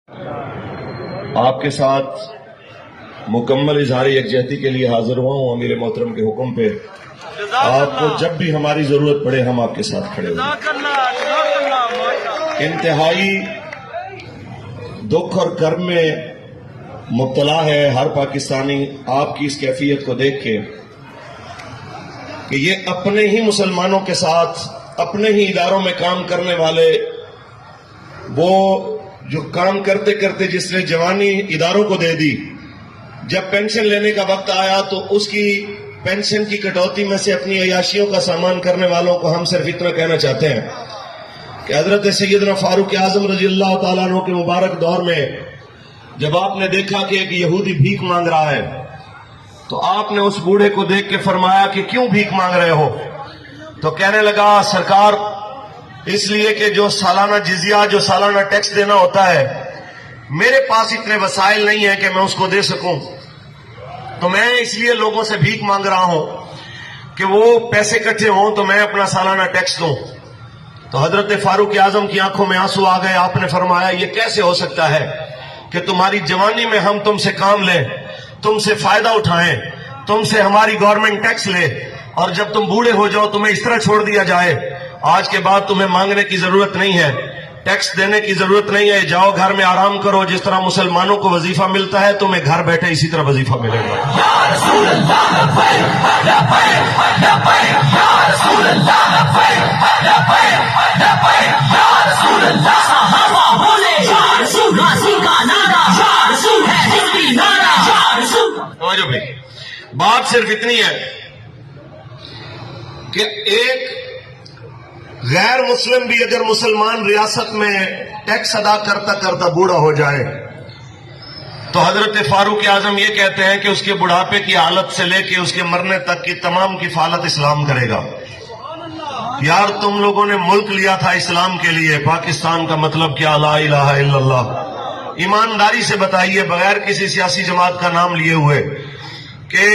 آپ کے ساتھ مکمل اظہار یکجہتی کے لیے حاضر ہوا ہوں امیر محترم کے حکم پہ۔ آپ کو جب بھی ہماری ضرورت پڑے ہم آپ کے ساتھ کھڑے ہوں۔ انتہائی دکھ اور کرب میں مبتلا ہے ہر پاکستانی آپ کی اس کیفیت کو دیکھ کے کہ یہ اپنے ہی مسلمانوں کے ساتھ اپنے ہی اداروں میں کام کرنے والے، وہ جو کام کرتے کرتے جس نے جوانی اداروں کو دے دی، جب پینشن لینے کا وقت آیا تو اس کی پینشن کی کٹوتی میں سے اپنی عیاشیوں کا سامان کرنے والوں کو ہم صرف اتنا کہنا چاہتے ہیں کہ حضرت سیدنا فاروق اعظم رضی اللہ تعالیٰ عنہ کے مبارک دور میں جب آپ نے دیکھا کہ ایک یہودی بھیک مانگ رہا ہے تو آپ نے اس بوڑھے کو دیکھ کے فرمایا کہ کیوں بھیک مانگ رہے ہو؟ تو کہنے لگا سرکار اس لیے کہ جو سالانہ جزیہ، جو سالانہ ٹیکس دینا ہوتا ہے، میرے پاس اتنے وسائل نہیں ہیں کہ میں اس کو دے سکوں، تو میں اس لیے لوگوں سے بھیک مانگ رہا ہوں کہ وہ پیسے اکٹھے ہوں تو میں اپنا سالانہ ٹیکس دوں۔ تو حضرت فاروق اعظم کی آنکھوں میں آنسو آ گئے۔ آپ نے فرمایا یہ کیسے ہو سکتا ہے کہ تمہاری جوانی میں ہم تم سے کام لیں، تم سے فائدہ اٹھائیں، تم سے ہماری گورنمنٹ ٹیکس لے، اور جب تم بوڑھے ہو جاؤ تمہیں اس طرح چھوڑ دیا جائے۔ آج کے بعد تمہیں مانگنے کی ضرورت نہیں ہے، ٹیکس دینے کی ضرورت نہیں ہے، جاؤ گھر میں آرام کرو، جس طرح مسلمانوں کو وظیفہ ملتا ہے تمہیں گھر بیٹھے اسی طرح وظیفہ ملے گا۔ بات صرف اتنی ہے کہ ایک غیر مسلم بھی اگر مسلمان ریاست میں ٹیکس ادا کرتا کرتا بوڑھا ہو جائے تو حضرت فاروق اعظم یہ کہتے ہیں کہ اس کے بڑھاپے کی حالت سے لے کے اس کے مرنے تک کی تمام کفالت اسلام کرے گا۔ یار تم لوگوں نے ملک لیا تھا اسلام کے لیے، پاکستان کا مطلب کیا؟ لا الہ الا اللہ۔ ایمانداری سے بتائیے بغیر کسی سیاسی جماعت کا نام لیے ہوئے کہ